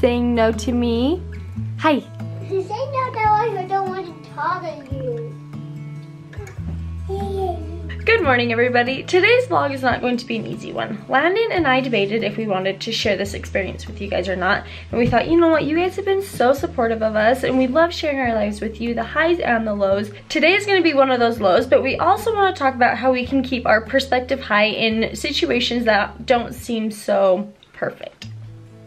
saying no to me? Hi. She's saying no to I don't want to talk to you. Good morning, everybody. Today's vlog is not going to be an easy one. Landon and I debated if we wanted to share this experience with you guys or not. And we thought, you know what, you guys have been so supportive of us and we love sharing our lives with you, the highs and the lows. Today is going to be one of those lows, but we also want to talk about how we can keep our perspective high in situations that don't seem so perfect.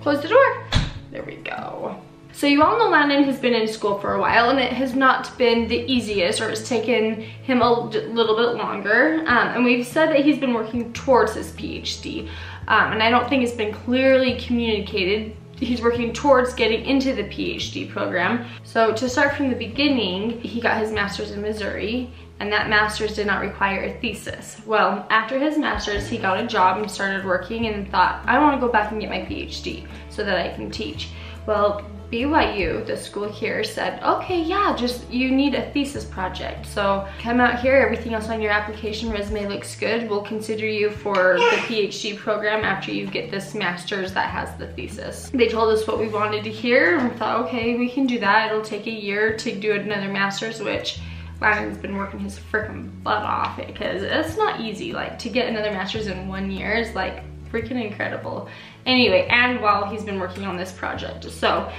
Close the door. There we go. So you all know Landon has been in school for a while and it has not been the easiest, or it's taken him a little bit longer. And we've said that he's been working towards his PhD. And I don't think it's been clearly communicated. He's working towards getting into the PhD program. So to start from the beginning, he got his master's in Missouri, and that master's did not require a thesis. Well, after his master's, he got a job and started working and thought, I want to go back and get my PhD so that I can teach. Well, BYU, the school here, said, okay, yeah, just you need a thesis project. So come out here, everything else on your application resume looks good. We'll consider you for the PhD program after you get this master's that has the thesis. They told us what we wanted to hear and we thought, okay, we can do that. It'll take a year to do another master's, which Landon's been working his freaking butt off because it's not easy. Like, to get another master's in 1 year is like freaking incredible. Anyway, and while he's been working on this project. So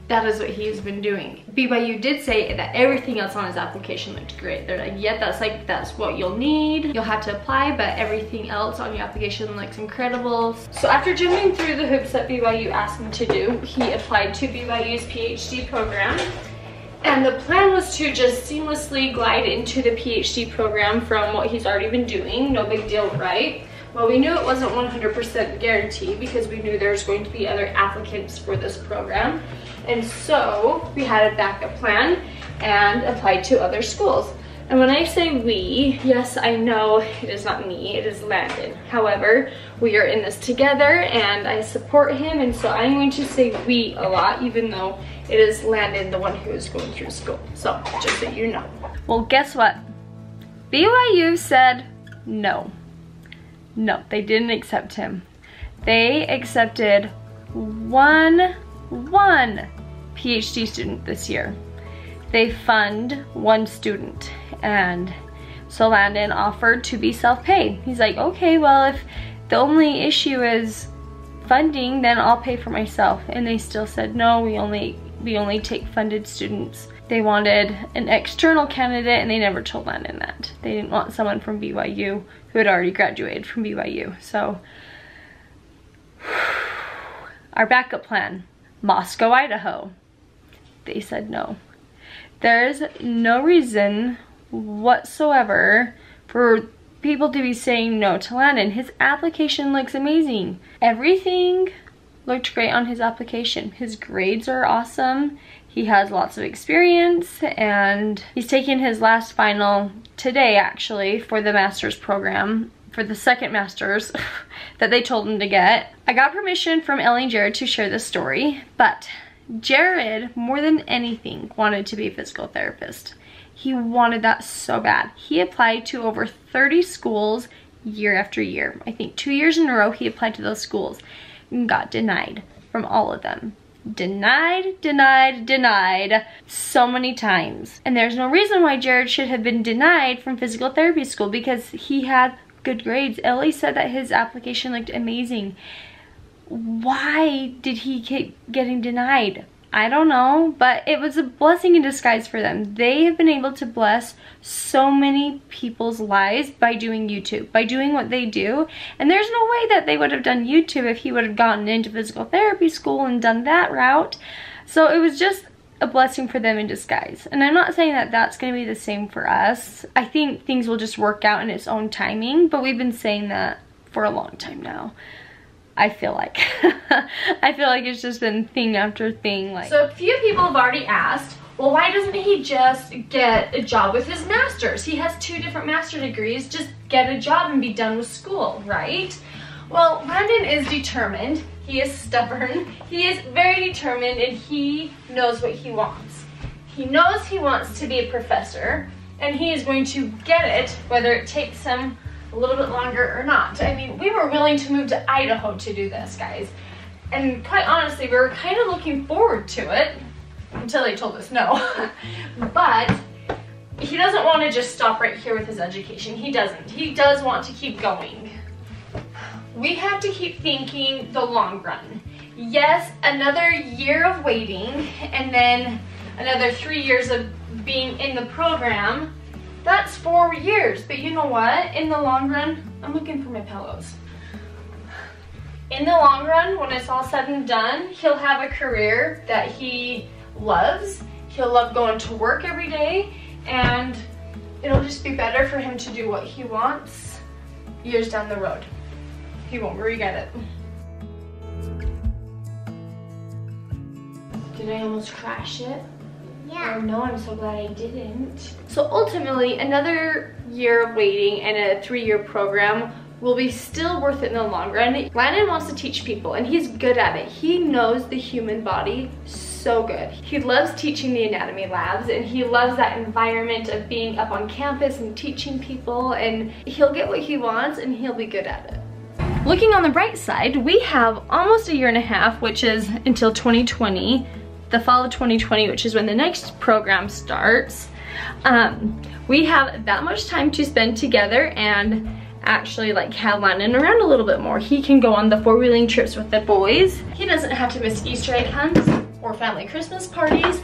that is what he's been doing. BYU did say that everything else on his application looked great. They're like, yeah, that's what you'll need. You'll have to apply, but everything else on your application looks incredible. So after jumping through the hoops that BYU asked him to do, he applied to BYU's PhD program. And the plan was to just seamlessly glide into the PhD program from what he's already been doing. No big deal, right? Well, we knew it wasn't 100% guaranteed because we knew there was going to be other applicants for this program. And so we had a backup plan and applied to other schools. And when I say we, yes, I know it is not me, it is Landon. However, we are in this together and I support him, and so I'm going to say we a lot, even though it is Landon, the one who is going through school. So just so you know. Well, guess what? BYU said no. No, they didn't accept him. They accepted one PhD student this year. They fund one student, and so Landon offered to be self-pay. He's like, okay, well, if the only issue is funding, then I'll pay for myself. And they still said, no, we only take funded students. They wanted an external candidate and they never told Landon that. They didn't want someone from BYU who had already graduated from BYU. So our backup plan, Moscow, Idaho. They said no. There's no reason whatsoever for people to be saying no to Landon. His application looks amazing. Everything looked great on his application. His grades are awesome. He has lots of experience, and he's taking his last final today, actually, for the master's program, for the second master's that they told him to get. I got permission from Ellie and Jared to share this story, but Jared, more than anything, wanted to be a physical therapist. He wanted that so bad. He applied to over 30 schools year after year. I think 2 years in a row he applied to those schools and got denied from all of them. Denied, denied, denied so many times. And there's no reason why Jared should have been denied from physical therapy school because he had good grades. Ellie said that his application looked amazing. Why did he keep getting denied? I don't know, but it was a blessing in disguise for them. They have been able to bless so many people's lives by doing YouTube, by doing what they do. And there's no way that they would have done YouTube if he would have gotten into physical therapy school and done that route. So it was just a blessing for them in disguise. And I'm not saying that that's going to be the same for us. I think things will just work out in its own timing, but we've been saying that for a long time now. I feel like. I feel like it's just been thing after thing. So a few people have already asked, well, why doesn't he just get a job with his master's? He has 2 different master's degrees. Just get a job and be done with school, right? Well, Landon is determined. He is stubborn. He is very determined, and he knows what he wants. He knows he wants to be a professor, and he is going to get it, whether it takes him a little bit longer or not. I mean, we were willing to move to Idaho to do this, guys. And quite honestly, we were kind of looking forward to it until they told us no. But he doesn't want to just stop right here with his education. He doesn't. He does want to keep going. We have to keep thinking the long run. Yes, another year of waiting and then another 3 years of being in the program. That's 4 years. But you know what? In the long run, I'm looking for my pillows. In the long run, when it's all said and done, he'll have a career that he loves. He'll love going to work every day, and it'll just be better for him to do what he wants years down the road. He won't regret it. Did I almost crash it? Yeah. Oh no, I'm so glad I didn't. So ultimately, another year of waiting and a 3-year program will be still worth it in the long run. Landon wants to teach people, and he's good at it. He knows the human body so good. He loves teaching the anatomy labs, and he loves that environment of being up on campus and teaching people, and he'll get what he wants and he'll be good at it. Looking on the bright side, we have almost a year and a half, which is until 2020, the fall of 2020, which is when the next program starts. We have that much time to spend together and actually like have Landon around a little bit more. He can go on the 4-wheeling trips with the boys. He doesn't have to miss Easter egg hunts or family Christmas parties.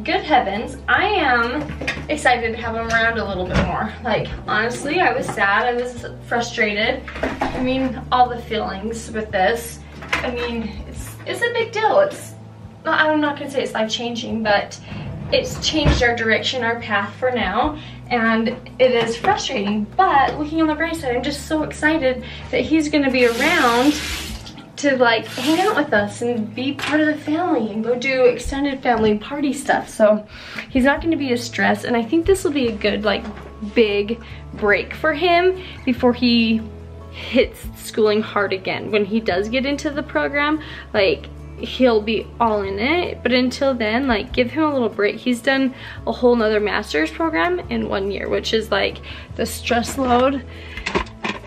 Good heavens, I am excited to have him around a little bit more. Like, honestly, I was sad, I was frustrated. I mean, all the feelings with this. I mean, it's a big deal. I'm not gonna say it's life-changing, but it's changed our direction, our path for now, and it is frustrating. But looking on the bright side, I'm just so excited that he's gonna be around to like hang out with us and be part of the family and go do extended family party stuff. So he's not gonna be as stressed, and I think this will be a good like big break for him before he hits schooling hard again. When he does get into the program, like, he'll be all in it, but until then, like, give him a little break. He's done a whole nother master's program in 1 year, which is like the stress load.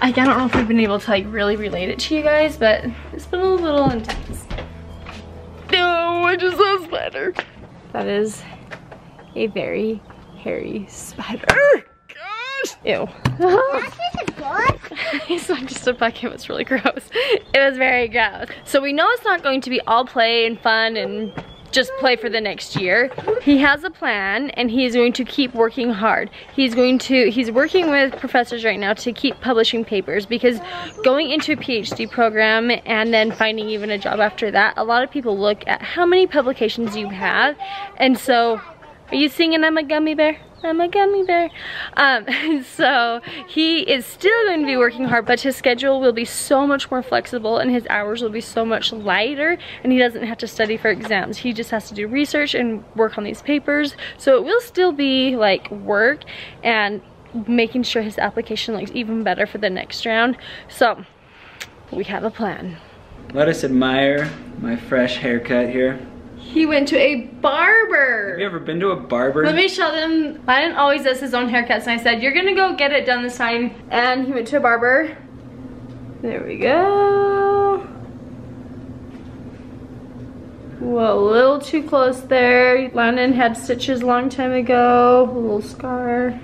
I don't know if I've been able to like really relate it to you guys, but it's been a little intense. No, I just saw a spider. That is a very hairy spider. Gosh, ew. It's not just a bucket, it was really gross. It was very gross. So we know it's not going to be all play and fun and just play for the next year. He has a plan and he's going to keep working hard. He's working with professors right now to keep publishing papers, because going into a PhD program and then finding even a job after that, a lot of people look at how many publications you have. And so, are you singing I'm a gummy bear? I'm a gummy bear. So he is still going to be working hard, but his schedule will be so much more flexible and his hours will be so much lighter, and he doesn't have to study for exams. He just has to do research and work on these papers. So it will still be like work and making sure his application looks even better for the next round. So we have a plan. Let us admire my fresh haircut here. He went to a barber. Have you ever been to a barber? Let me show them. Landon always does his own haircuts, and I said, you're gonna go get it done this time. And he went to a barber. There we go. Whoa, a little too close there. Landon had stitches a long time ago. A little scar.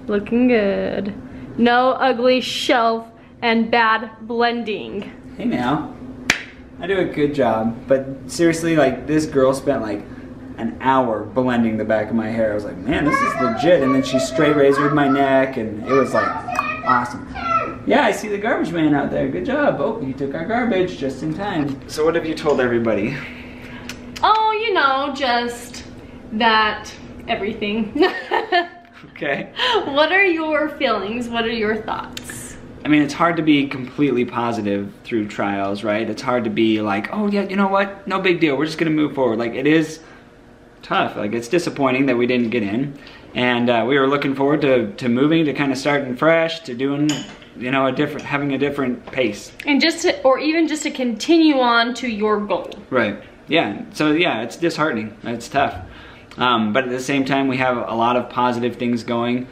Looking good. No ugly shelf and bad blending. Hey now. I do a good job, but seriously, like, this girl spent like an hour blending the back of my hair. I was like, man, this is legit. And then she straight razored my neck, and it was like awesome. Yeah, I see the garbage man out there. Good job. Oh, he took our garbage just in time. So what have you told everybody? Oh, you know, just that everything. Okay. What are your feelings? What are your thoughts? I mean, it's hard to be completely positive through trials, right? It's hard to be like, oh yeah, you know what? No big deal. We're just gonna move forward. Like, it is tough. Like, it's disappointing that we didn't get in. And we were looking forward to moving, to kind of starting fresh, to doing, you know, having a different pace. And just to, or even just to continue on to your goal. Right, yeah. So yeah, it's disheartening. It's tough. But at the same time, we have a lot of positive things going.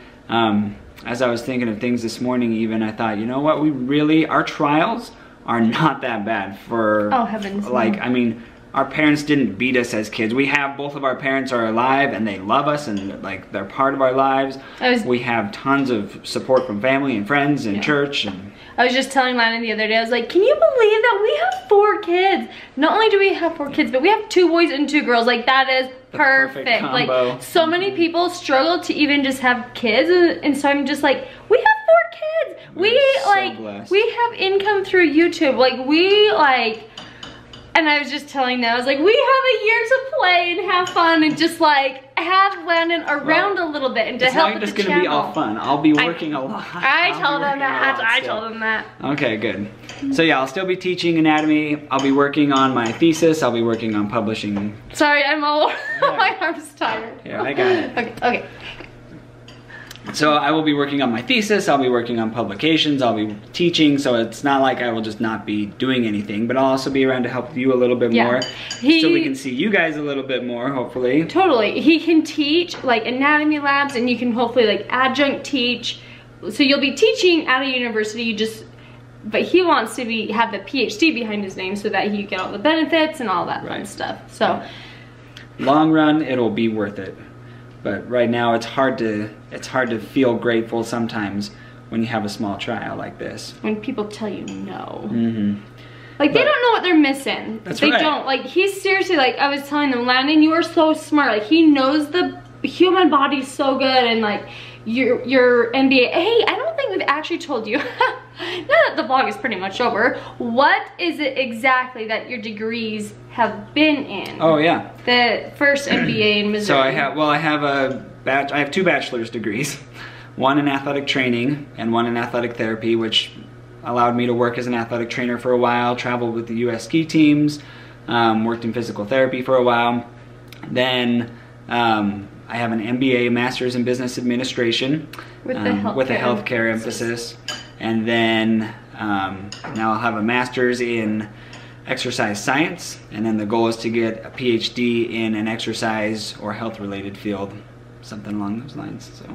As I was thinking of things this morning even, I thought, you know what, our trials are not that bad for, oh heavens, like, no. I mean, our parents didn't beat us as kids. We have, both of our parents are alive and they love us and like they're part of our lives. We have tons of support from family and friends and church. And I was just telling Landon the other day, I was like, can you believe that we have 4 kids? Not only do we have 4 kids, but we have 2 boys and 2 girls. Like, that is perfect. Like, so many people struggle to even just have kids, and so I'm just like, we have 4 kids. We have income through YouTube. Like, and I was just telling them, I was like, we have a year to play and have fun and just like have Landon around a little bit and to help with the channel. It's not just gonna be all fun. I'll be working a lot. I told them that. Okay, good. So yeah, I'll still be teaching anatomy. I'll be working on my thesis. I'll be working on publishing. Sorry, I'm all, my arm's tired. Yeah, I got it. Okay. So I will be working on my thesis, I'll be working on publications, I'll be teaching, so it's not like I will just not be doing anything, but I'll also be around to help you a little bit more, so we can see you guys a little bit more, hopefully. Totally. He can teach like anatomy labs, and you can hopefully like adjunct teach. So you'll be teaching at a university, but he wants to have the PhD behind his name so that he can get all the benefits and all that fun stuff. So long run, it'll be worth it. But right now it's hard to feel grateful sometimes when you have a small trial like this. When people tell you no. Like, they don't know what they're missing. They don't. Like, he's seriously, like, I was telling them, Landon, you are so smart. Like, he knows the human body so good, and like, your MBA. Hey, I don't think we've actually told you, now that the vlog is pretty much over, what is it exactly that your degrees have been in? Oh yeah. The first MBA in Missouri. So I have 2 bachelor's degrees. One in athletic training and one in athletic therapy, which allowed me to work as an athletic trainer for a while, traveled with the US ski teams, worked in physical therapy for a while. Then I have an MBA, Master's in Business Administration, with a healthcare emphasis. And then now I'll have a Master's in Exercise Science, and then the goal is to get a PhD in an exercise or health related field, something along those lines. So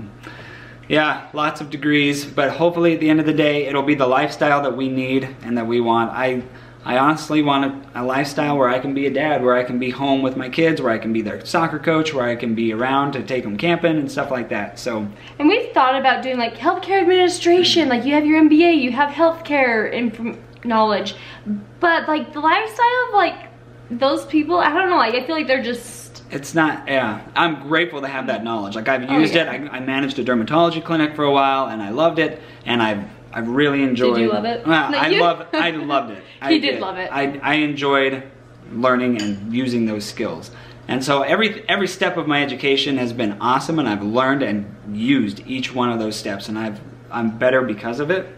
yeah, lots of degrees, but hopefully at the end of the day, it'll be the lifestyle that we need and that we want. I honestly want a lifestyle where I can be a dad, where I can be home with my kids, where I can be their soccer coach, where I can be around to take them camping and stuff like that. So, and we've thought about doing like healthcare administration, like you have your MBA, you have healthcare knowledge, but like the lifestyle of like those people, I don't know, like I feel like they're just, it's not, yeah, I'm grateful to have that knowledge. Like I've used it, I managed a dermatology clinic for a while and I loved it, and I've really enjoyed. Did you love it? Well, I loved it. He did love it. I enjoyed learning and using those skills. And so every step of my education has been awesome, and I've learned and used each one of those steps, and I'm better because of it.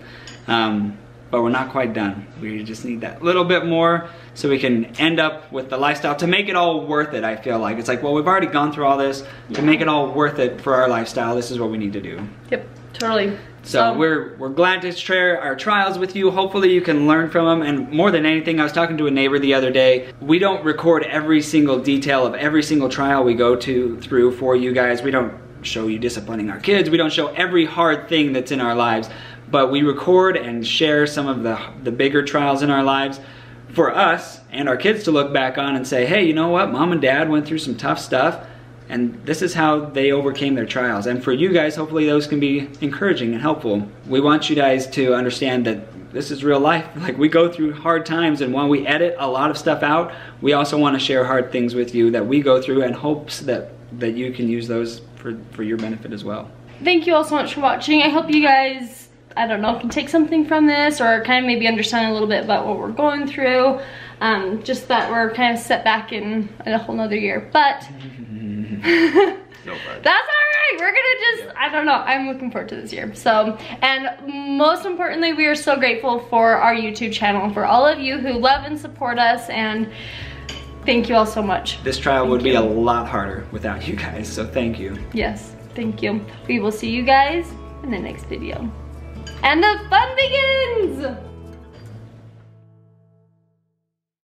But we're not quite done. We just need that little bit more so we can end up with the lifestyle to make it all worth it. I feel like it's like, well, we've already gone through all this. To make it all worth it for our lifestyle, this is what we need to do. Yep, totally. So we're glad to share our trials with you. Hopefully you can learn from them. And more than anything, I was talking to a neighbor the other day. We don't record every single detail of every single trial we go through for you guys. We don't show you disciplining our kids. We don't show every hard thing that's in our lives. But we record and share some of the bigger trials in our lives for us and our kids to look back on and say, hey, you know what? Mom and Dad went through some tough stuff, and this is how they overcame their trials. And for you guys, hopefully those can be encouraging and helpful. We want you guys to understand that this is real life. Like, we go through hard times, and while we edit a lot of stuff out, we also want to share hard things with you that we go through in hopes that you can use those for your benefit as well. Thank you all so much for watching. I hope you guys, I don't know, can take something from this, or kind of maybe understand a little bit about what we're going through. Just that we're kind of set back in a whole nother year, but that's all right. We're gonna just, I don't know, I'm looking forward to this year. So, and most importantly, we are so grateful for our YouTube channel, for all of you who love and support us, and thank you all so much. This trial would be a lot harder without you guys, so thank you. Yes, thank you. We will see you guys in the next video. And the fun begins!